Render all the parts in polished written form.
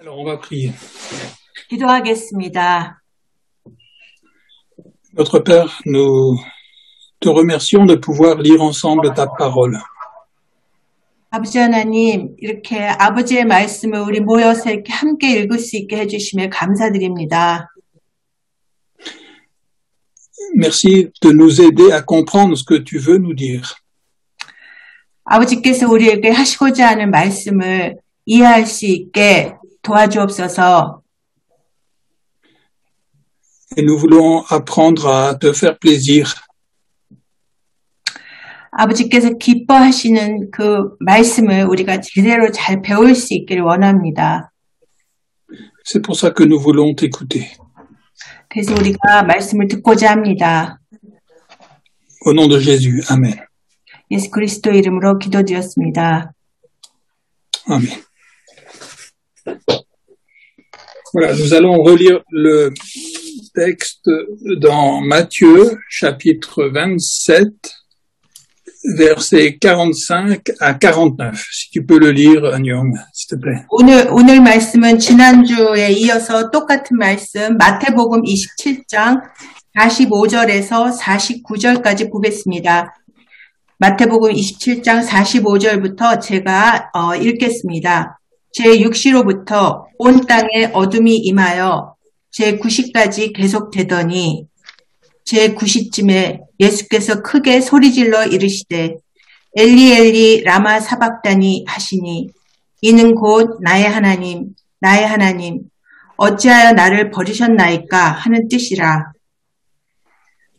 Alors, on va prier. 기도하겠습니다. Notre Père, nous te remercions de pouvoir lire ensemble ta parole. 아버지 하나님, 이렇게 아버지의 말씀을 우리 모여서 이렇게 함께 읽을 수 있게 해주시며 감사드립니다. Merci de nous aider à comprendre ce que tu veux nous dire. 아버지께서 우리에게 하시고자 하는 말씀을 이해할 수 있게 도와주옵소서. Et nous voulons apprendre à te faire plaisir. 아버지께서 기뻐하시는 그 말씀을 우리가 제대로 잘 배울 수 있기를 원합니다. C'est pour ça que nous voulons t'écouter. 그래서 우리가 말씀을 듣고자 합니다. Au nom de Jésus, Amen. 예수 그리스도 이름으로 기도드렸습니다. Amen. Voilà, nous allons relire le texte dans Matthieu, chapitre 27, versets 45 à 49. Si tu peux le lire, Anyong, s'il te plaît. 오늘 말씀은 지난주에 이어서 똑같은 말씀 마태복음 27장 45절에서 49절까지 보겠습니다. 마태복음 27장 45절부터 제가 읽겠습니다. 제6시로부터 온 땅에 어둠이 임하여 제9시까지 계속되더니 제9시쯤에 예수께서 크게 소리질러 이르시되 엘리 엘리 라마 사박다니 하시니 이는 곧 나의 하나님 어찌하여 나를 버리셨나이까 하는 뜻이라.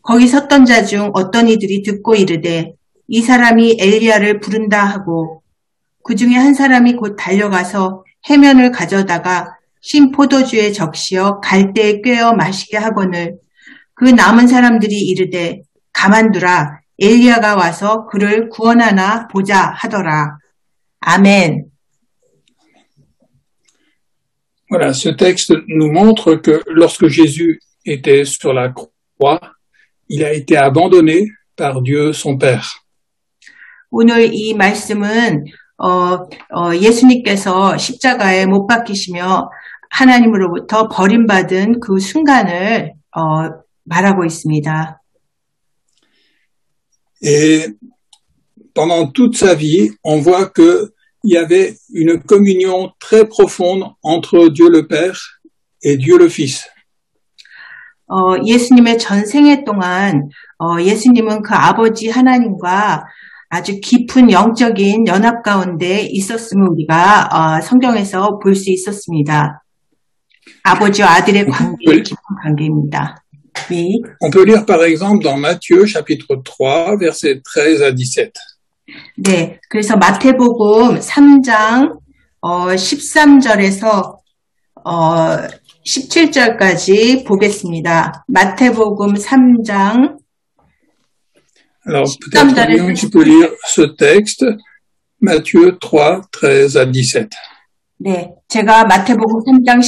거기 섰던 자 중 어떤 이들이 듣고 이르되 이 사람이 엘리야를 부른다 하고 그 중에 한 사람이 곧 달려가서 해면을 가져다가 신 포도주에 적시어 갈대에 꿰어 마시게 하거늘 그 남은 사람들이 이르되 가만두라 엘리야가 와서 그를 구원하나 보자 하더라. 아멘. Voilà, ce texte nous montre que lorsque Jésus était sur la croix, il a été abandonné par Dieu son Père. 오늘 이 말씀은 예수님께서 십자가에 못 박히시며 하나님으로부터 버림받은 그 순간을 말하고 있습니다. Et pendant toute sa vie, on voit qu'il y avait une communion très profonde entre Dieu le Père et Dieu le Fils. 예수님의 전생애 동안 예수님은 그 아버지 하나님과 아주 깊은 영적인 연합 가운데 있었음을 우리가 성경에서 볼 수 있었습니다. 아버지와 아들의 관계, 깊은 관계입니다. Oui. On peut lire par exemple dans Matthieu chapitre 3 versets 13 à 17. 네, 그래서 마태복음 3장 13절에서 17절까지 보겠습니다. 마태복음 3장 Alors peut-être tu peux lire ce texte, Matthieu 3, 13 à 17. 네, 제가 마태복음 3장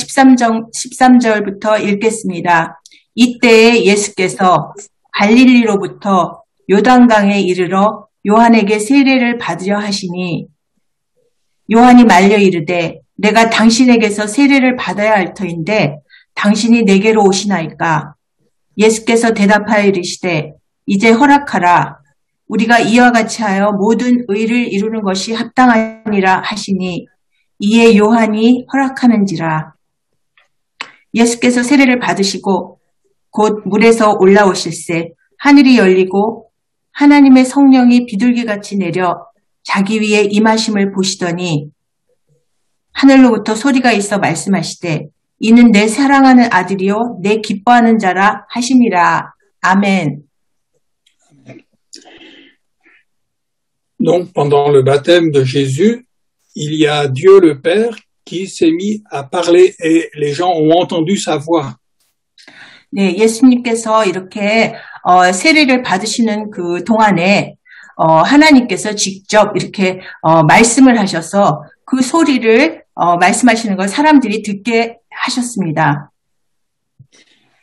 13절부터 읽겠습니다. 이때에 예수께서 갈릴리로부터 요단강에 이르러 요한에게 세례를 받으려 하시니 요한이 말려 이르되 내가 당신에게서 세례를 받아야 할 터인데 당신이 내게로 오시나이까. 예수께서 대답하여 이르시되 이제 허락하라. 우리가 이와 같이 하여 모든 의를 이루는 것이 합당하니라 하시니 이에 요한이 허락하는지라. 예수께서 세례를 받으시고 곧 물에서 올라오실새 하늘이 열리고 하나님의 성령이 비둘기같이 내려 자기 위에 임하심을 보시더니 하늘로부터 소리가 있어 말씀하시되 이는 내 사랑하는 아들이요 내 기뻐하는 자라 하시니라. 아멘. Donc pendant le baptême de Jésus, il y a Dieu le Père qui s'est mis à parler et les gens ont entendu sa voix. 네, 예수님께서 이렇게 세례를 받으시는 그 동안에 하나님께서 직접 이렇게 말씀을 하셔서 그 소리를 말씀하시는 걸 사람들이 듣게 하셨습니다.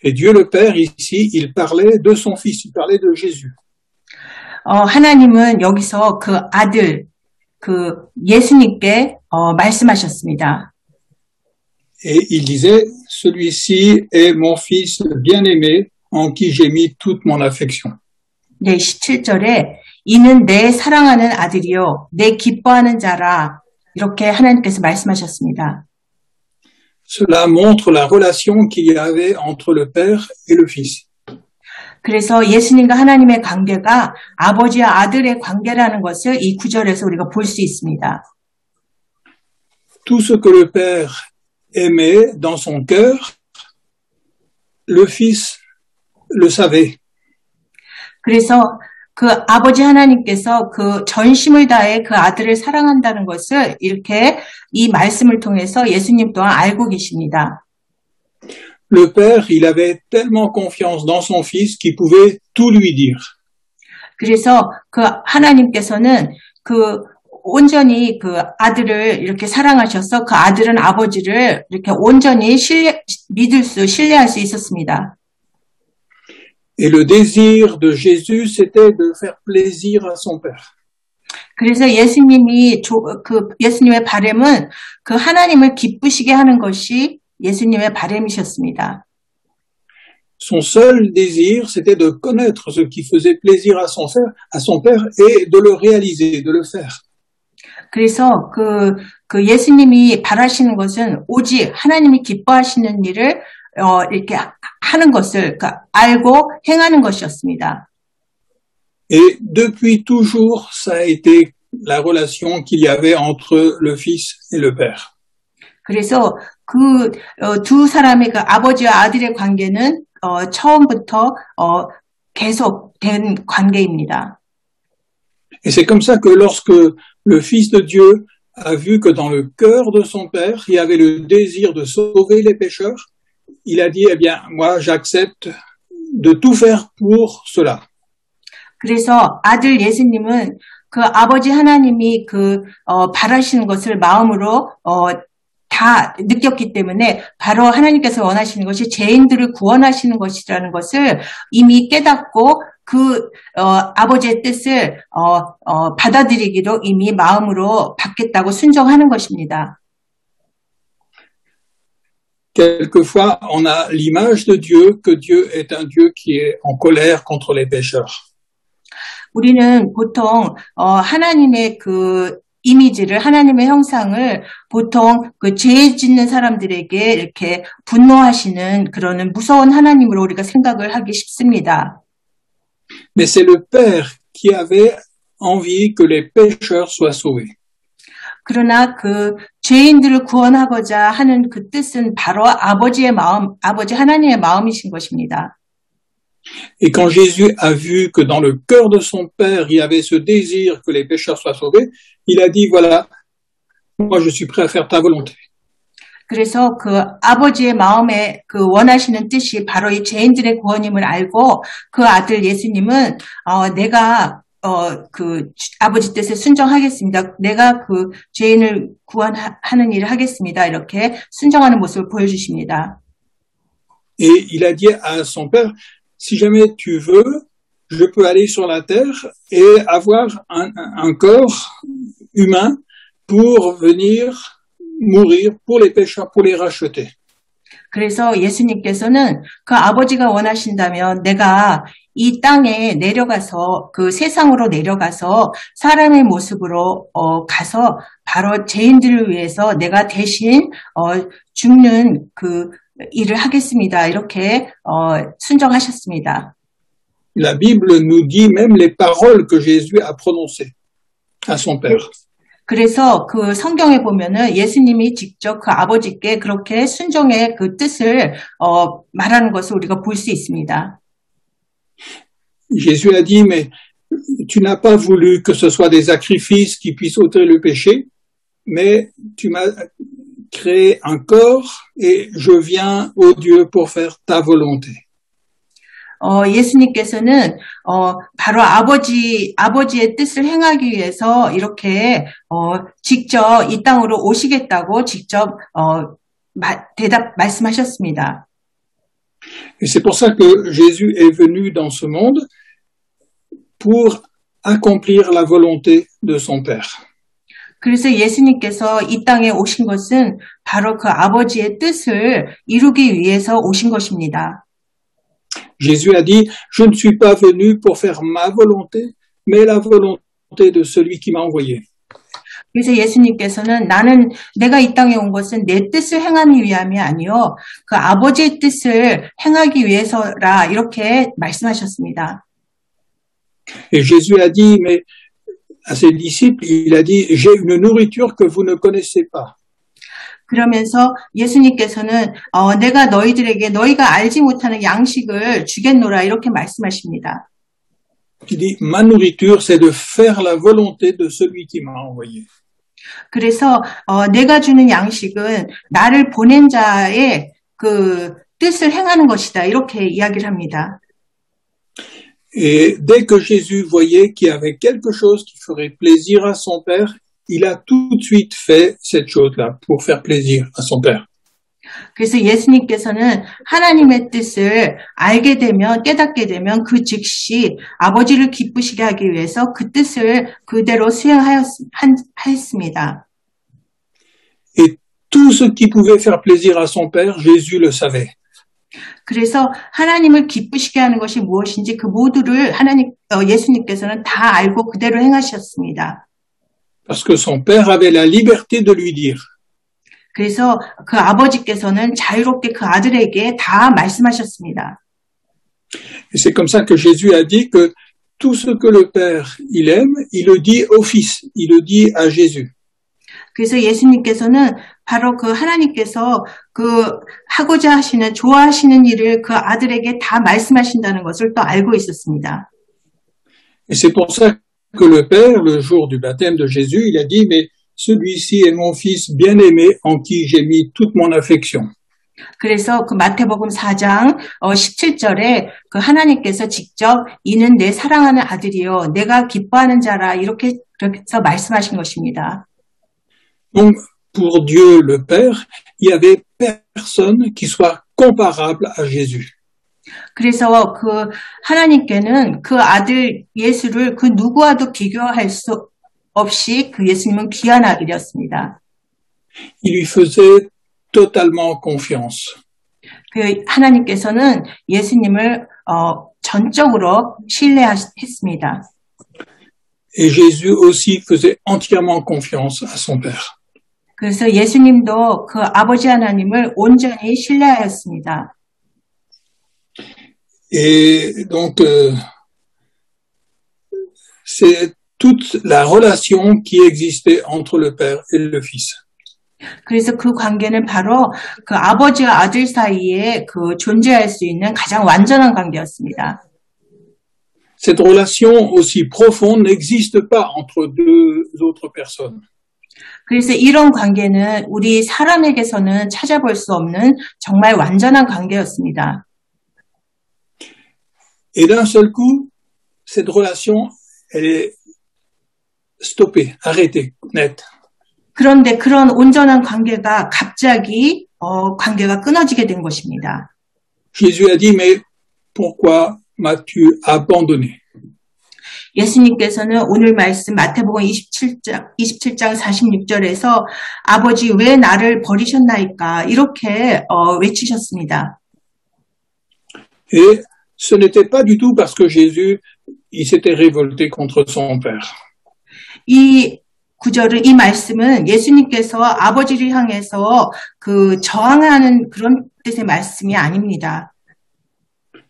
Et Dieu le Père ici, il parlait de son fils, il parlait de Jésus. 하나님은 여기서 그 아들, 그 예수님께 말씀하셨습니다. Et il disait, celui-ci est mon fils bien-aimé en qui j'ai mis toute mon affection. 네, 17절에 이는 내 사랑하는 아들이요 내 기뻐하는 자라 이렇게 하나님께서 말씀하셨습니다. Cela montre la relation qu'il y avait entre le Père et le Fils. 그래서 예수님과 하나님의 관계가 아버지와 아들의 관계라는 것을 이 구절에서 우리가 볼 수 있습니다. Tout ce que le Père aimait dans son cœur, le Fils le savait. 그래서 그 아버지 하나님께서 그 전심을 다해 그 아들을 사랑한다는 것을 이렇게 이 말씀을 통해서 예수님 또한 알고 계십니다. Le Père, il avait tellement confiance dans son Fils qu'il pouvait tout lui dire. 그래서 그 하나님께서는 그 온전히 그 아들을 이렇게 사랑하셔서 그 아들은 아버지를 이렇게 온전히 신뢰할 수 있었습니다. Et le désir de Jésus, c'était de faire plaisir à son Père. 그래서 예수님의 바람은 그 하나님을 기쁘시게 하는 것이 예수님의 바람이셨습니다. Son seul désir, c'était de connaître ce qui faisait plaisir à son Père et de le réaliser, de le faire. 그래서 그 예수님이 바라시는 것은 오직 하나님이 기뻐하시는 일을 이렇게 하는 것을 알고 행하는 것이었습니다. Et depuis toujours, ça a été la relation qu'il y avait entre le Fils et le Père. 그래서 두 사람의 그 아버지와 아들의 관계는 처음부터 계속된 관계입니다. Et c'est comme ça que lorsque le Fils de Dieu a vu que dans le cœur de son Père, il y avait le désir de sauver les pécheurs, il a dit, eh bien, moi, j'accepte de tout faire pour cela. 그래서 아들 예수님은 그 아버지 하나님이 바라시는 것을 마음으로 다 느꼈기 때문에 바로 하나님께서 원하시는 것이 죄인들을 구원하시는 것이라는 것을 이미 깨닫고 아버지의 뜻을 받아들이기로 이미 마음으로 받겠다고 순종하는 것입니다. Quelquefois, on a l'image de Dieu, que Dieu est un Dieu qui est en colère contre les pécheurs. 우리는 보통 하나님의 이미지를 하나님의 형상을 보통 죄 짓는 사람들에게 이렇게 분노하시는 그런 무서운 하나님으로 우리가 생각을 하기 쉽습니다. Mais c'est le Père qui avait envie que les pécheurs soient sauvés. 그러나 죄인들을 구원하고자 하는 그 뜻은 바로 아버지 하나님의 마음이신 것입니다. Et quand Jésus a vu que dans le cœur de son Père, il y avait ce désir que les pécheurs soient sauvés, il a dit, voilà, moi je suis prêt à faire ta volonté. 그래서 아버지의 마음에 원하시는 뜻이 바로 이 죄인들의 구원임을 알고 그 아들 예수님은 내가 아버지 뜻에 순종하겠습니다. 내가 죄인을 구원하는 일을 하겠습니다. 이렇게 순종하는 모습을 보여주십니다. Et il a dit à son Père, si jamais tu veux, je peux aller sur la terre et avoir un corps humain pour venir mourir pour les pécheurs, pour les racheter. 그래서 예수님께서는 그 아버지가 원하신다면 내가 이 땅에 내려가서 세상으로 내려가서 사람의 모습으로 가서 바로 죄인들을 위해서 내가 대신 죽는 일을 하겠습니다. 이렇게 순종하셨습니다. La Bible nous dit même les paroles que Jésus a prononcées à son Père. 그래서 성경에 보면은 예수님이 직접 아버지께 그렇게 순종의 뜻을 말하는 것을 우리가 볼 수 있습니다. Jésus a dit, mais tu n'as pas voulu que ce soit des sacrifices qui puissent ôter le péché, mais tu m'as créé un corps et je viens, ô Dieu, pour faire ta volonté. 예수님께서는 바로 아버지의 뜻을 행하기 위해서 이렇게 직접 이 땅으로 오시겠다고 직접 말씀하셨습니다. Et c'est pour ça que Jésus est venu dans ce monde pour accomplir la volonté de son Père. 그래서 예수님께서 이 땅에 오신 것은 바로 그 아버지의 뜻을 이루기 위해서 오신 것입니다. Jésus a dit, je ne suis pas venu pour faire ma volonté, mais la volonté de celui qui m'a envoyé. 그래서 예수님께서는 나는 내가 이 땅에 온 것은 내 뜻을 행하기 위함이 아니요 그 아버지의 뜻을 행하기 위해서라 이렇게 말씀하셨습니다. Et Jésus a dit, mais à ses disciples, il a dit, j'ai une nourriture que vous ne connaissez pas. 그러면서 예수님께서는 내가 너희들에게 너희가 알지 못하는 양식을 주겠노라 이렇게 말씀하십니다. Il dit, ma nourriture, c'est de faire la volonté de celui qui m'a envoyé. 그래서 내가 주는 양식은 나를 보낸 자의 그 뜻을 행하는 것이다 이렇게 이야기를 합니다. Et dès que Jésus voyait qu'il y avait quelque chose qui ferait plaisir à son Père, il a tout de suite fait cette chose-là pour faire plaisir à son Père. 그래서 예수님께서는 하나님의 뜻을 알게 되면 깨닫게 되면 그 즉시 아버지를 기쁘시게 하기 위해서 그 뜻을 그대로 수행하였습니다. Et tout ce qui pouvait faire plaisir à son Père, Jésus le savait. 그래서 하나님을 기쁘시게 하는 것이 무엇인지 그 모두를 예수님께서는 다 알고 그대로 행하셨습니다. Parce que son Père avait la liberté de lui dire. 그래서 그 아버지께서는 자유롭게 그 아들에게 다 말씀하셨습니다. Et c'est comme ça que Jésus a dit que tout ce que le Père, il aime, il le dit au Fils, il le dit à Jésus. 그래서 예수님께서는 바로 그 하나님께서 그 하고자 하시는 좋아하시는 일을 그 아들에게 다 말씀하신다는 것을 또 알고 있었습니다. Et c'est pour ça que le Père, le jour du baptême de Jésus, il a dit, mais celui-ci est mon fils bien-aimé en qui j'ai mis toute mon affection. 그래서 그 마태복음 4장 17절에 그 하나님께서 직접 이는 내 사랑하는 아들이요 내가 기뻐하는 자라 이렇게 해서 말씀하신 것입니다. Donc, pour Dieu le Père, il n'y avait personne qui soit comparable à Jésus. 그래서 그 하나님께는 그 아들 예수를 그 누구와도 비교할 수 없이 그 예수님은 귀한 아들이었습니다. Il lui faisait totalement confiance. 그 하나님께서는 예수님을 전적으로 신뢰했습니다. Et Jésus aussi faisait entièrement confiance à son Père. 그래서 예수님도 그 아버지 하나님을 온전히 신뢰하였습니다. Et donc, c'est toute la relation qui existait entre le Père et le Fils. 그래서 그 관계는 바로 그 아버지와 아들 사이에 그 존재할 수 있는 가장 완전한 관계였습니다. Cette relation aussi profonde n'existe pas entre deux autres personnes. 그래서 이런 관계는 우리 사람에게서는 찾아볼 수 없는 정말 완전한 관계였습니다. Et d'un seul coup, cette relation, elle est stoppée, arrêtée, net. 그런데 그런 온전한 관계가 갑자기 관계가 끊어지게 된 것입니다. Jésus a dit, mais pourquoi m'as-tu abandonné? 예수님께서는 오늘 말씀 마태복음 27장 46절에서 아버지 왜 나를 버리셨나이까 이렇게 외치셨습니다. Et ce n'était pas du tout parce que Jésus, il s'était révolté contre son Père. 이 구절은 이 말씀은 예수님께서 아버지를 향해서 그 저항하는 그런 뜻의 말씀이 아닙니다.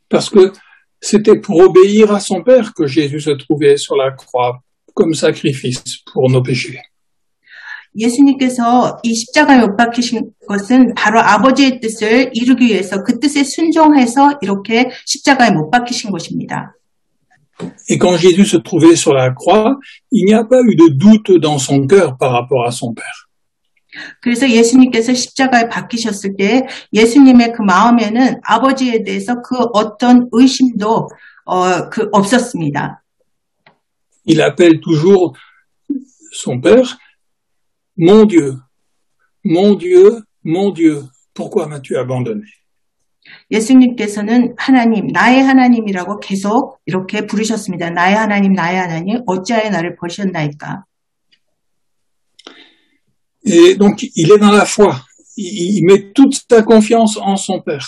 Parce que c'était pour obéir à son Père que Jésus se trouvait sur la croix comme sacrifice pour nos péchés. 예수님께서 이 십자가에 못 박히신 것은 바로 아버지의 뜻을 이루기 위해서 그 뜻에 순종해서 이렇게 십자가에 못 박히신 것입니다. Et quand Jésus se trouvait sur la croix, il n'y a pas eu de doute dans son cœur par rapport à son Père. 그래서 예수님께서 십자가에 박히셨을 때 예수님의 그 마음에는 아버지에 대해서 그 어떤 의심도 없었습니다. Il appelle toujours son Père, mon Dieu, mon Dieu, mon Dieu, pourquoi m'as-tu abandonné? 예수님께서는 하나님, 나의 하나님이라고 계속 이렇게 부르셨습니다. 나의 하나님, 어찌하여 나를 버리셨나이까? Et donc, il est dans la foi. Il met toute sa confiance en son Père.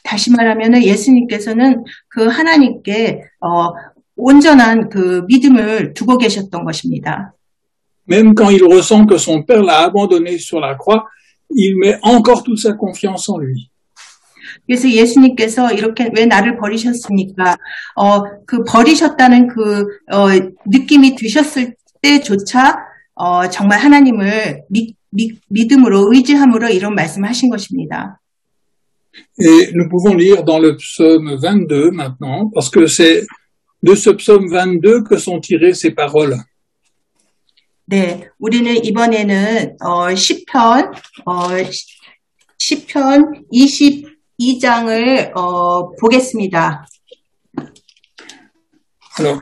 다시 말하면 예수님께서는 그 하나님께 온전한 그 믿음을 두고 계셨던 것입니다. Même quand il ressent que son Père l'a abandonné sur la croix, il met encore toute sa confiance en lui. 그래서 예수님께서 이렇게 왜 나를 버리셨습니까? 그 버리셨다는 그 느낌이 드셨을 때조차 정말 하나님을 믿음으로 의지함으로 이런 말씀을 하신 것입니다. Et nous pouvons lire dans le psaume 22 maintenant, parce que c'est de ce psaume 22 que sont tirées ces paroles. 네, 우리는 이번에는 시편 22장을 보겠습니다. Alors,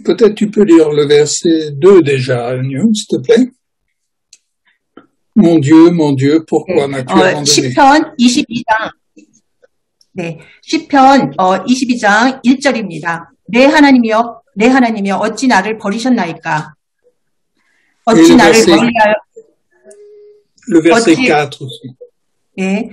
peut-être tu peux lire le verset 2 déjà, Agnew, s'il te plaît. Mon Dieu, pourquoi m'as-tu abandonné? 시편 22장. 네, 시편 22장 1절입니다. 내 하나님이여 어찌 나를 버리셨나이까? 어찌 나를 멀리하여 le verset 4 aussi. 네,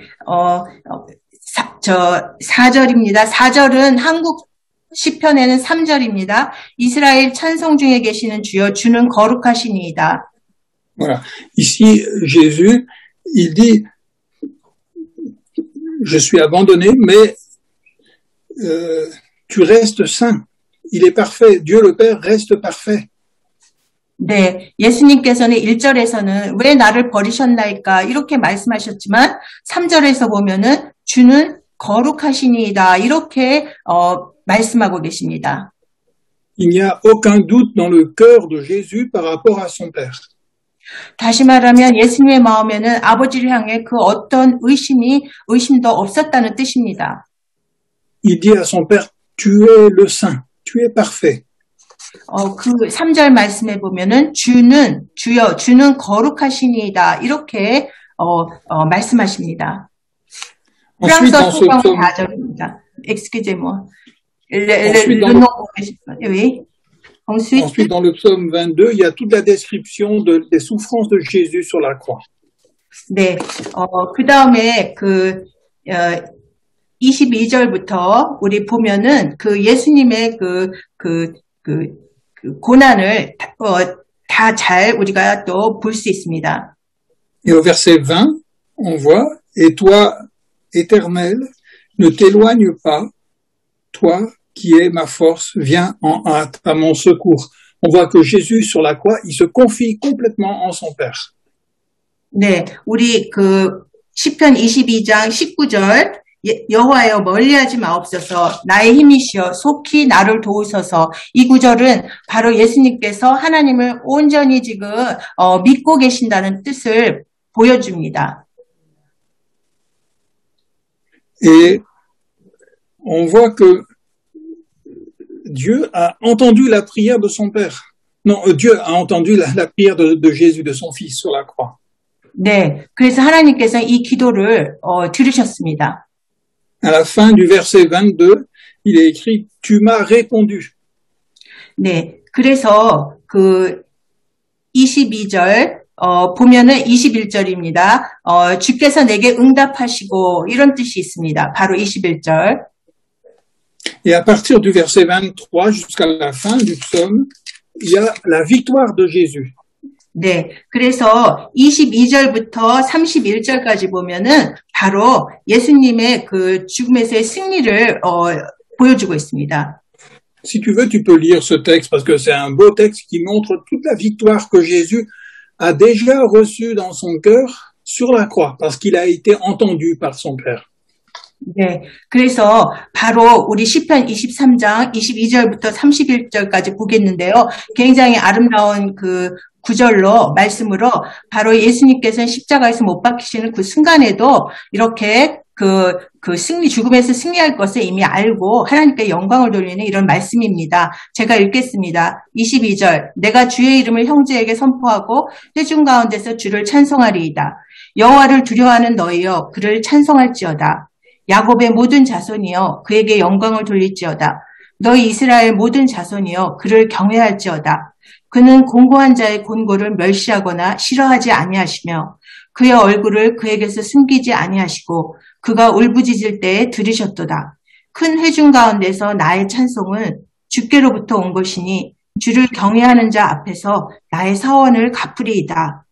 4절입니다. 4절은 한국 시편에는 3절입니다. 이스라엘 찬송 중에 계시는 주여 주는 거룩하시니이다. Voilà. Ici, Jésus, il dit, je suis abandonné, mais tu restes saint. Il est parfait. Dieu le Père reste parfait. 네, 예수님께서는 1절에서는 왜 나를 버리셨나이까 이렇게 말씀하셨지만 3절에서 보면은 주는 거룩하시니이다 이렇게 말씀하고 계십니다. Il n'y a aucun doute dans le cœur de Jésus par rapport à son Père. 다시 말하면 예수님의 마음에는 아버지를 향해 그 어떤 의심도 없었다는 뜻입니다. Il dit à son Père, tu es le saint, tu es parfait. 그 3절 말씀에 보면은 주는 거룩하시니이다 이렇게 말씀하십니다. 프랑스어 성경 4절입니다. Excusez-moi. Ensuite, dans le psaume 22, il y a toute la description des souffrances de Jésus sur la croix. 네, 그 다음에 22절부터 우리 보면은 그 예수님의 그 고난을 다 잘 우리가 또 볼 수 있습니다. Et au verset 20, on voit, et toi, Éternel, ne t'éloigne pas, toi qui es ma force, viens en hâte à mon secours. On voit que Jésus sur la croix, il se confie complètement en son Père. 네, 우리 시편 22장 19절 여호와여 멀리하지 마옵소서 나의 힘이시여 속히 나를 도우소서. 이 구절은 바로 예수님께서 하나님을 온전히 지금 믿고 계신다는 뜻을 보여줍니다. Et on voit que Dieu a entendu la prière de son Père. Non, Dieu a entendu la prière de Jésus, de son Fils sur la croix. 네, 그래서 하나님께서 이 기도를 들으셨습니다. À la fin du verset 22, il est écrit « Tu m'as répondu ». 네, 그래서 22절 보면은 21절입니다. 주께서 내게 응답하시고 이런 뜻이 있습니다. 바로 21절. Et à partir du verset 23 jusqu'à la fin du psaume, il y a la victoire de Jésus. 네, 그래서 22절부터 31절까지 보면은 바로 예수님의 그 죽음에서의 승리를 보여주고 있습니다. Si tu veux, tu peux lire ce texte parce que c'est un beau texte qui montre toute la victoire que Jésus a déjà reçue dans son cœur sur la croix parce qu'il a été entendu par son Père. 네, 그래서 바로 우리 시편 23장 22절부터 31절까지 보겠는데요. 굉장히 아름다운 그 구절로 말씀으로 바로 예수님께서는 십자가에서 못 박히시는 그 순간에도 이렇게 죽음에서 승리할 것을 이미 알고 하나님께 영광을 돌리는 이런 말씀입니다. 제가 읽겠습니다. 22절. 내가 주의 이름을 형제에게 선포하고 회중 가운데서 주를 찬송하리이다. 여호와를 두려워하는 너희여 그를 찬송할지어다. 야곱의 모든 자손이여 그에게 영광을 돌릴지어다. 너희 이스라엘 모든 자손이여 그를 경외할지어다. 그는 공고한 자의 곤고를 멸시하거나 싫어하지 아니하시며 그의 얼굴을 그에게서 숨기지 아니하시고 그가 울부짖을 때에 들으셨도다. 큰 회중 가운데서 나의 찬송은 주께로부터 온 것이니 주를 경외하는 자 앞에서 나의 사원을 갚으리이다.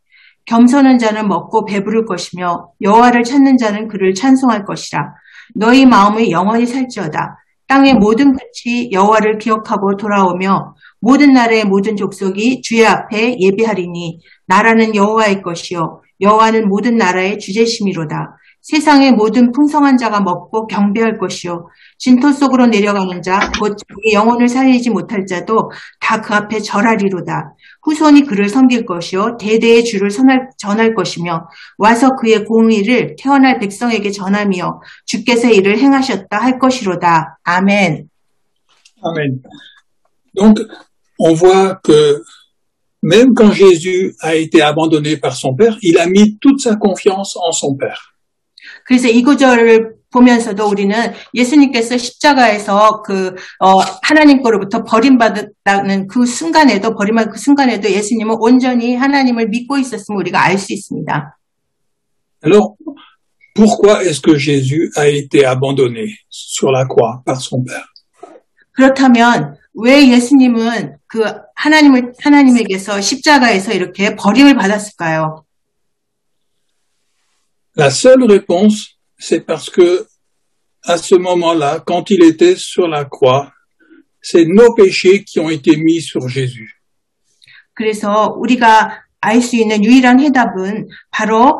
겸손한 자는 먹고 배부를 것이며 여호와를 찾는 자는 그를 찬송할 것이라. 너희 마음이 영원히 살지어다. 땅의 모든 끝이 여호와를 기억하고 돌아오며 모든 나라의 모든 족속이 주의 앞에 예비하리니 나라는 여호와의 것이요 여호와는 모든 나라의 주제심이로다. 세상의 모든 풍성한 자가 먹고 경배할 것이요 진토 속으로 내려가는 자 곧 자기 영혼을 살리지 못할 자도 다 그 앞에 절하리로다. 후손이 그를 섬길 것이요 대대의 주를 전할 것이며 와서 그의 공의를 태어날 백성에게 전하며 주께서 이를 행하셨다 할 것이로다. 아멘. Amen. Donc, on voit que même quand Jésus a été abandonné par son Père, il a mis toute sa confiance en son Père. 그래서 이 구절을 보면서도 우리는 예수님께서 십자가에서 하나님 거로부터 버림받았다는 그 순간에도, 버림받은 그 순간에도 예수님은 온전히 하나님을 믿고 있었음을 우리가 알 수 있습니다. Alors, pourquoi est-ce que Jésus a été abandonné sur la croix par son Père? 그렇다면 왜 예수님은 하나님에게서 십자가에서 이렇게 버림을 받았을까요? La seule réponse, c'est parce que, à ce moment-là, quand il était sur la croix, c'est nos péchés qui ont été mis sur Jésus. 그래서 우리가 알 수 있는 유일한 해답은 바로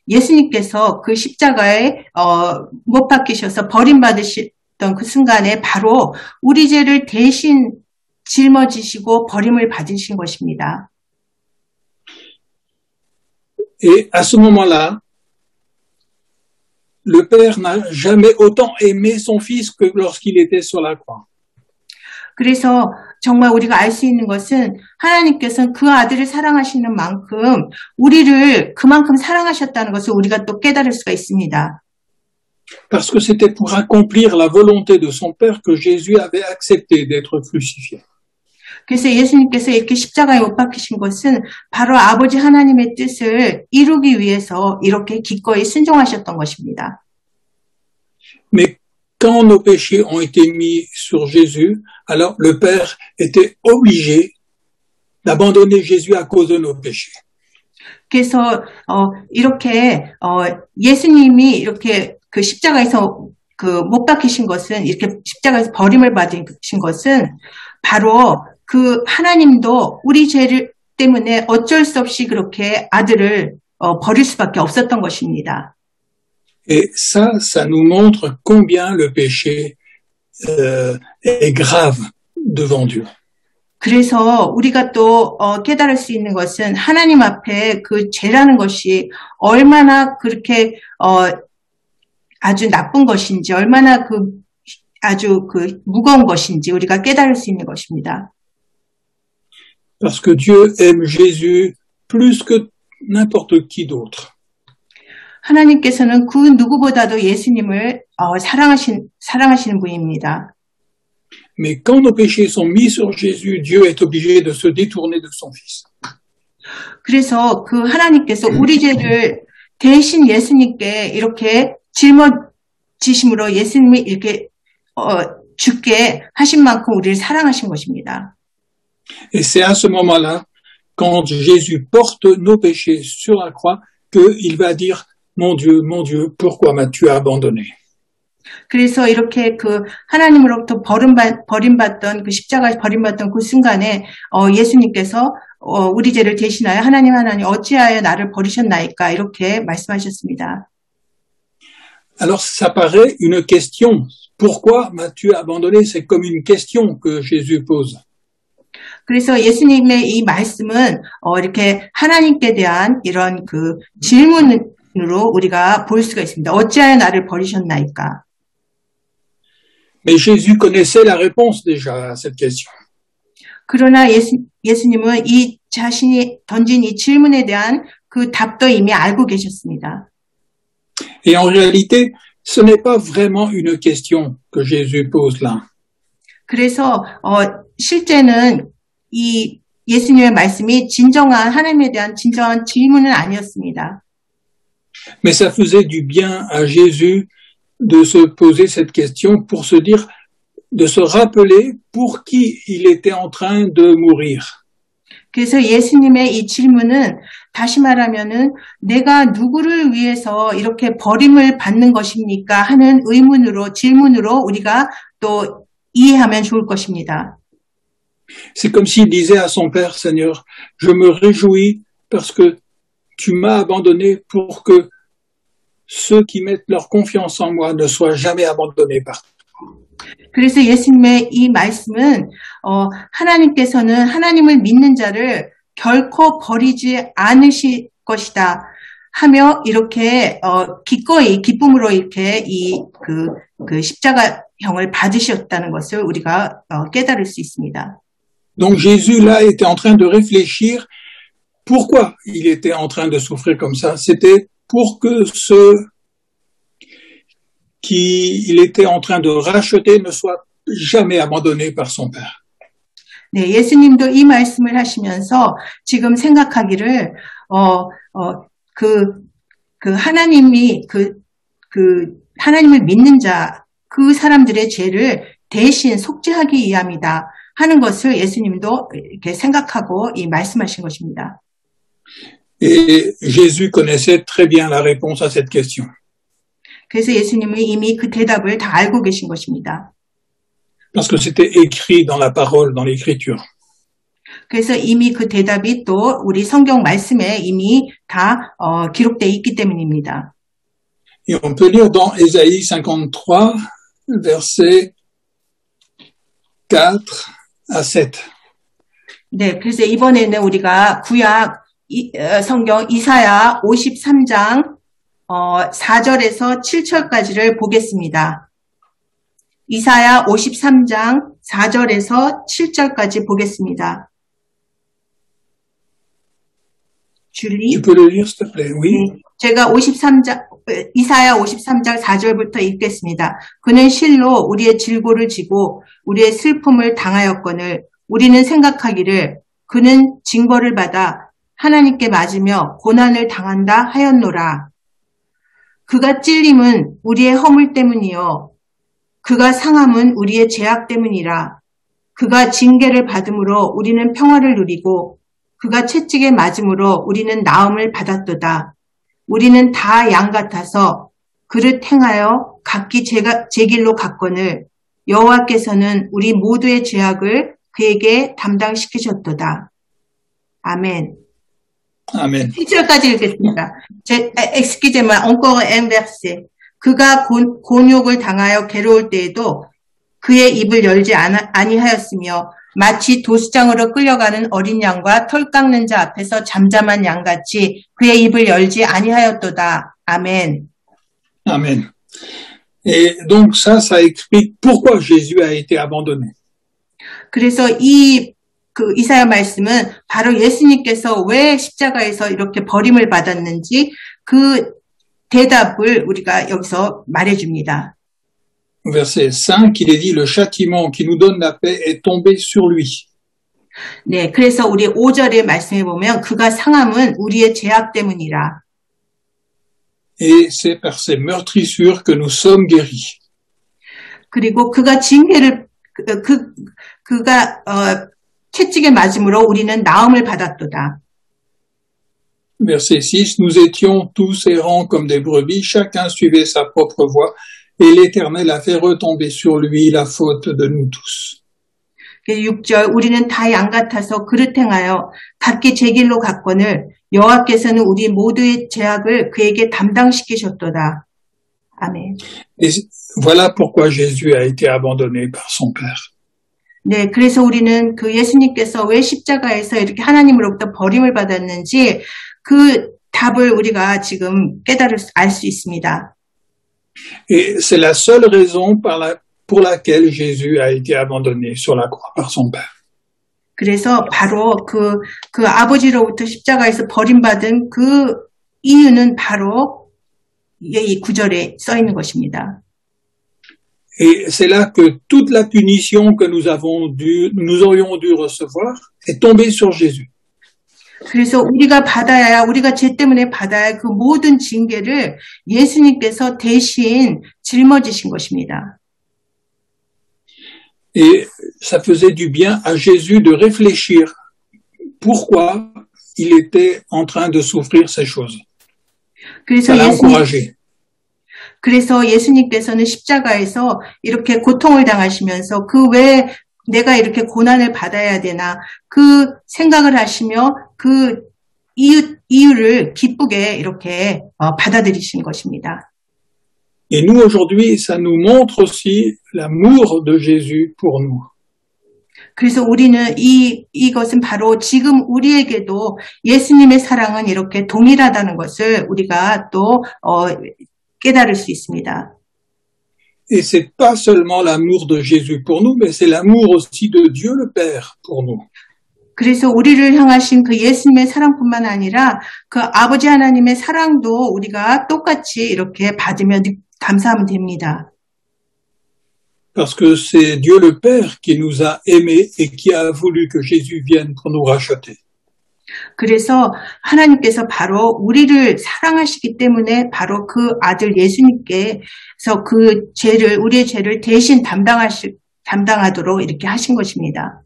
예수님께서 그 십자가에 못 박히셔서 버림받으셨던 그 순간에 바로 우리 죄를 대신 짊어지시고 버림을 받으신 것입니다. Et à ce moment-là, le Père n'a jamais autant aimé son Fils que lorsqu'il était sur la croix. 그래서 정말 우리가 알 수 있는 것은 하나님께서는 그 아들을 사랑하시는 만큼 우리를 그만큼 사랑하셨다는 것을 우리가 또 깨달을 수가 있습니다. Parce que c'était pour accomplir la volonté de son Père que Jésus avait accepté d'être crucifié. 그래서 예수님께서 이렇게 십자가에 못 박히신 것은 바로 아버지 하나님의 뜻을 이루기 위해서 이렇게 기꺼이 순종하셨던 것입니다. Mais quand nos péchés ont été mis sur Jésus, alors le Père était obligé d'abandonner Jésus à cause de nos péchés. 그래서 이렇게 예수님이 이렇게 그 십자가에서 못 박히신 것은 이렇게 십자가에서 버림을 받으신 것은 바로 그 하나님도 우리 죄를 때문에 어쩔 수 없이 그렇게 아들을 버릴 수밖에 없었던 것입니다. Et ça nous montre combien le péché est grave devant Dieu. 그래서 우리가 또 깨달을 수 있는 것은 하나님 앞에 그 죄라는 것이 얼마나 그렇게 아주 나쁜 것인지, 얼마나 아주 무거운 것인지 우리가 깨달을 수 있는 것입니다. Parce que Dieu aime Jésus plus que n'importe qui d'autre. 하나님께서는 그 누구보다도 예수님을 사랑하시는 분입니다. Mais quand nos péchés sont mis sur Jésus, Dieu est obligé de se détourner de son Fils. 그래서 그 하나님께서 우리 죄를 대신 예수님께 이렇게 짊어지심으로 예수님이 이렇게 죽게 하신 만큼 우리를 사랑하신 것입니다. Et c'est à ce moment-là, quand Jésus porte nos péchés sur la croix, qu'il va dire « Mon Dieu, pourquoi m'as-tu abandonné ?» 그래서 이렇게 하나님으로부터 버림받던 십자가에 버림받던 그 순간에 예수님께서 우리 죄를 대신하여 하나님 어찌하여 나를 버리셨나이까 이렇게 말씀하셨습니다. Alors ça paraît une question. Pourquoi m'as-tu abandonné? C'est comme une question que Jésus pose. 그래서 예수님의 이 말씀은 이렇게 하나님께 대한 이런 질문으로 우리가 볼 수가 있습니다. 어찌하여 나를 버리셨나이까? Mais Jésus connaissait la réponse déjà à cette question. 그러나 예수님은 이 자신이 던진 이 질문에 대한 그 답도 이미 알고 계셨습니다. Et en réalité, ce n'est pas vraiment une question que Jésus pose là. 그래서 실제는 이 예수님의 말씀이 진정한 하나님에 대한 진정한 질문은 아니었습니다. Mais ça faisait du bien à Jésus de se poser cette question pour se dire, de se rappeler pour qui il était en train de mourir. 그래서 예수님의 이 질문은 다시 말하면은 내가 누구를 위해서 이렇게 버림을 받는 것입니까? 하는 의문으로, 질문으로 우리가 또 이해하면 좋을 것입니다. C'est comme s'il disait à son père, Seigneur, je me réjouis parce que tu m'as abandonné pour que ceux qui mettent leur confiance en moi ne soient jamais abandonnés par toi. 그래서 예수님의 이 말씀은 하나님께서는 하나님을 믿는 자를 결코 버리지 않으실 것이다 하며 이렇게 기꺼이 기쁨으로 이렇게 그 십자가형을 받으셨다는 것을 우리가 깨달을 수 있습니다. Donc Jésus là était en train de réfléchir pourquoi il était en train de souffrir comme ça. C'était pour que ceux qu'il était en train de racheter ne soient jamais abandonnés par son Père. 네, 예수님도 이 말씀을 하시면서 지금 생각하기를 하나님이 하나님을 믿는 자 그 사람들의 죄를 대신 속죄하기 위함이다 하는 것을 예수님도 이렇게 생각하고 이 말씀하신 것입니다. Et Jésus connaissait très bien la réponse à cette question. 그래서 예수님은 이미 그 대답을 다 알고 계신 것입니다. Parce que c'était écrit dans la parole, dans l'écriture. 그래서 이미 그 대답이 또 우리 성경 말씀에 이미 다 기록되어 있기 때문입니다. Et on peut lire dans Ésaïe 53, versets 4 à 7. 네, 그래서 이번에는 우리가 구약 성경 이사야 53장 4절에서 7절까지를 보겠습니다. 이사야 53장 4절에서 7절까지 보겠습니다. 줄리? Tu peux le lire, s'il te plaît? Oui. 제가 이사야 53장 4절부터 읽겠습니다. 그는 실로 우리의 질고를 지고 우리의 슬픔을 당하였거늘 우리는 생각하기를 그는 징벌을 받아 하나님께 맞으며 고난을 당한다 하였노라. 그가 찔림은 우리의 허물 때문이요. 그가 상함은 우리의 죄악 때문이라. 그가 징계를 받음으로 우리는 평화를 누리고 그가 채찍에 맞음으로 우리는 나음을 받았도다. 우리는 다 양 같아서 그를 행하여 각기 제 길로 갔거늘 여호와께서는 우리 모두의 죄악을 그에게 담당시키셨도다. 아멘. Amen. 7절까지 읽겠습니다. Excusez-moi, encore un verset. 그가 곤욕을 당하여 괴로울 때에도 그의 입을 열지 아니하였으며 마치 도수장으로 끌려가는 어린 양과 털 깎는 자 앞에서 잠잠한 양같이 그의 입을 열지 아니하였도다. 아멘. Amen. Et donc ça explique pourquoi Jésus a été abandonné. 그래서 이사야 말씀은 바로 예수님께서 왜 십자가에서 이렇게 버림을 받았는지 그 대답을 우리가 여기서 말해줍니다. Verset 5, il est dit, le châtiment qui nous donne la paix est tombé sur lui. 네, 그래서 우리 5절의 말씀에 보면 그가 상함은 우리의 죄악 때문이라. Et c'est par ses meurtrissures que nous sommes guéris. 그리고 그가 징계를 그가 채찍에 맞음으로 우리는 나음을 받았도다. Verset 6, nous étions tous errants comme des brebis, chacun suivait sa propre voie, et l'Éternel a fait retomber sur lui la faute de nous tous. 6절, 우리는 다 양 같아서 그릇 행하여 각기 제 길로 갔거늘 여호와께서는 우리 모두의 죄악을 그에게 담당시키셨도다. 아멘. Et voilà pourquoi Jésus a été abandonné par son Père. 네, 그래서 우리는 그 예수님께서 왜 십자가에서 이렇게 하나님으로부터 버림을 받았는지 그 답을 우리가 지금 알 수 있습니다. Et c'est la seule raison pour laquelle Jésus a été abandonné sur la croix par son Père. 그래서 바로 그 아버지로부터 십자가에서 버림받은 그 이유는 바로 이 구절에 써 있는 것입니다. Et c'est là que toute la punition que nous aurions dû recevoir est tombée sur Jésus. 그래서 우리가 죄 때문에 받아야 할 그 모든 징계를 예수님께서 대신 짊어지신 것입니다. Et ça faisait du bien à Jésus de réfléchir pourquoi il était en train de souffrir ces choses. Ça l'a encouragé. 그래서 예수님께서는 십자가에서 이렇게 고통을 당하시면서 그 왜 내가 이렇게 고난을 받아야 되나 그 생각을 하시며 그 이유를 기쁘게 이렇게 받아들이신 것입니다. Et nous aujourd'hui, ça nous montre aussi l'amour de Jésus pour nous. 그래서 우리는 이것은 바로 지금 우리에게도 예수님의 사랑은 이렇게 동일하다는 것을 우리가 또 깨달을 수 있습니다. Et c'est pas seulement l'amour de Jésus pour nous, mais c'est l'amour aussi de Dieu le Père pour nous. 그래서 우리를 향하신 그 예수님의 사랑뿐만 아니라 그 아버지 하나님의 사랑도 우리가 똑같이 이렇게 받으며 감사하면 됩니다. Parce que c'est Dieu le Père qui nous a aimés et qui a voulu que Jésus vienne pour nous racheter. 그래서 하나님께서 바로 우리를 사랑하시기 때문에 바로 그 아들 예수님께서 그 우리의 죄를 대신 담당하도록 이렇게 하신 것입니다.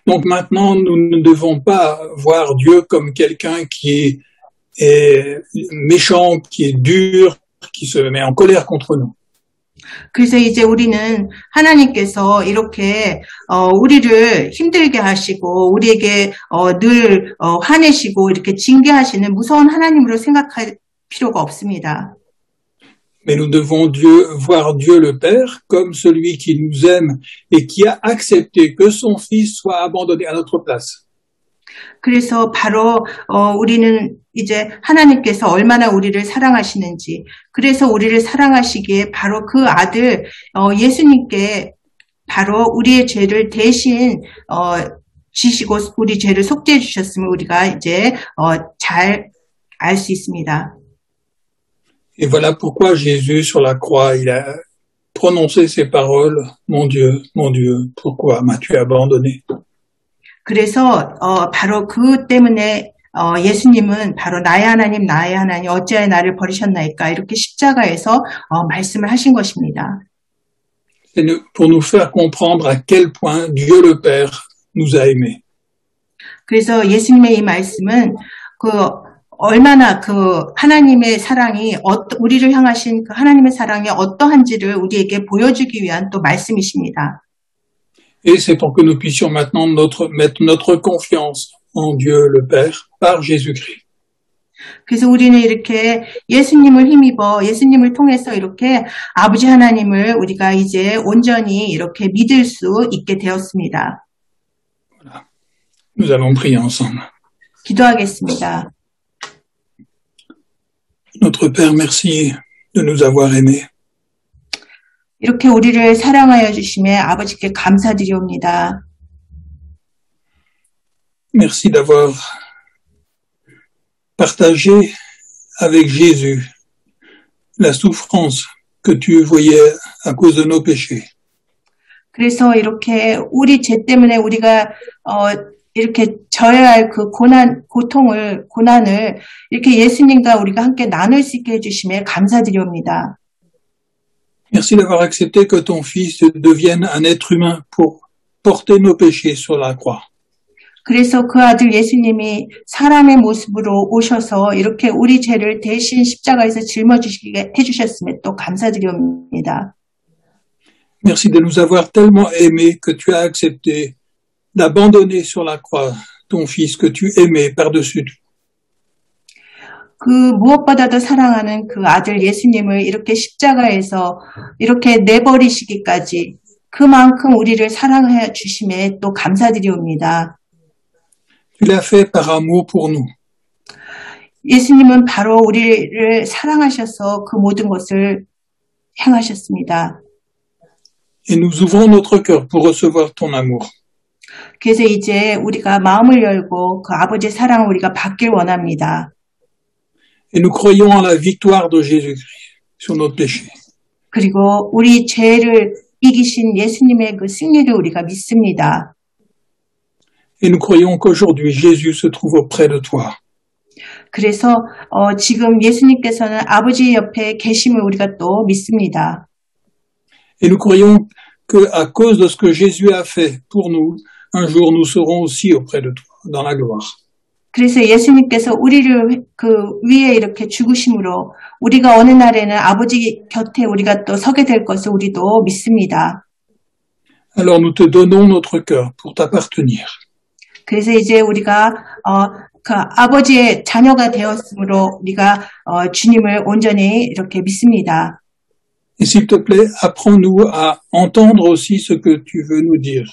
Donc maintenant, nous ne devons pas voir Dieu comme quelqu'un qui est méchant, qui est dur, qui se met en colère contre nous. 그래서 이제 우리는 하나님께서 이렇게 우리를 힘들게 하시고 우리에게 늘 화내시고 이렇게 징계하시는 무서운 하나님으로 생각할 필요가 없습니다. Mais nous devons voir Dieu le Père comme celui qui nous aime et qui a accepté que son Fils soit abandonné à notre place. 그래서 바로 우리는 이제 하나님께서 얼마나 우리를 사랑하시는지 그래서 우리를 사랑하시기에 바로 그 아들 예수님께 바로 우리의 죄를 대신 지시고 우리 죄를 속죄해 주셨으면 우리가 이제 잘 알 수 있습니다. Et voilà pourquoi Jésus sur la croix, il a prononcé ces paroles, mon Dieu, pourquoi m'as-tu abandonné? 그래서 바로 그 때문에 예수님은 바로 나의 하나님 어찌하여 나를 버리셨나이까 이렇게 십자가에서 말씀을 하신 것입니다. C'est pour nous faire comprendre à quel point Dieu le Père nous a aimés. 그래서 예수님의 이 말씀은 얼마나 그 하나님의 사랑이 우리를 향하신 그 하나님의 사랑이 어떠한지를 우리에게 보여주기 위한 또 말씀이십니다. Et c'est pour que nous puissions maintenant mettre notre confiance en Dieu le Père par Jésus-Christ. 그래서 우리는 이렇게 예수님을 힘입어 예수님을 통해서 이렇게 아버지 하나님을 우리가 이제 온전히 이렇게 믿을 수 있게 되었습니다. Voilà. Nous allons prier ensemble. 기도하겠습니다. Notre Père, merci de nous avoir aimés. 이렇게 우리를 사랑하여 주심에 아버지께 감사드리옵니다. Merci d'avoir partagé avec Jésus la souffrance que tu voyais à cause de nos péchés. 그래서 이렇게 우리 죄 때문에 우리가 이렇게 져야 할 그 고난을 이렇게 예수님과 우리가 함께 나눌 수 있게 해주심에 감사드리옵니다. Merci d'avoir accepté que ton Fils devienne un être humain pour porter nos péchés sur la croix. 그래서 그 아들 예수님이 사람의 모습으로 오셔서 이렇게 우리 죄를 대신 십자가에서 짊어지시게 해주셨음에 또 감사드리옵니다. Merci de nous avoir tellement aimés que tu as accepté d'abandonner sur la croix ton Fils que tu aimais par-dessus tout. 그 무엇보다도 사랑하는 그 아들 예수님을 이렇게 십자가에서 이렇게 내버리시기까지 그만큼 우리를 사랑해 주심에 또 감사드리옵니다. Tu l'as fait par amour pour nous. 예수님은 바로 우리를 사랑하셔서 그 모든 것을 행하셨습니다. Et nous ouvrons notre cœur pour recevoir ton amour. 그래서 이제 우리가 마음을 열고 그 아버지의 사랑을 우리가 받길 원합니다. Et nous croyons en la victoire de Jésus-Christ sur notre péché. 그리고 우리 죄를 이기신 예수님의 그 승리를 우리가 믿습니다. Et nous croyons qu'aujourd'hui, Jésus se trouve auprès de toi. 그래서 지금 예수님께서는 아버지 옆에 계심을 우리가 또 믿습니다. Et nous croyons qu'à cause de ce que Jésus a fait pour nous, un jour nous serons aussi auprès de toi, dans la gloire. 그래서 예수님께서 우리를 그 위에 이렇게 죽으심으로 우리가 어느 날에는 아버지 곁에 우리가 또 서게 될 것을 우리도 믿습니다. Alors nous te donnons notre cœur pour t'appartenir. 그래서 이제 우리가 그 아버지의 자녀가 되었으므로 우리가 주님을 온전히 이렇게 믿습니다. Et s'il te plaît, apprends-nous à entendre aussi ce que tu veux nous dire.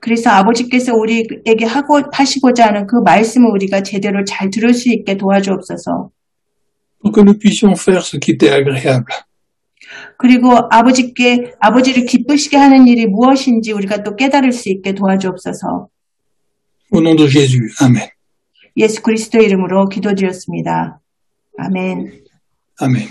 그래서 아버지께서 우리에게 하시고자 하는 그 말씀을 우리가 제대로 잘 들을 수 있게 도와주옵소서. Pour que nous puissions faire ce qui t'est agréable. 그리고 아버지를 기쁘시게 하는 일이 무엇인지 우리가 또 깨달을 수 있게 도와주옵소서. Au nom de Jésus. Amen. 예수 그리스도 이름으로 기도드렸습니다. 아멘. Amen.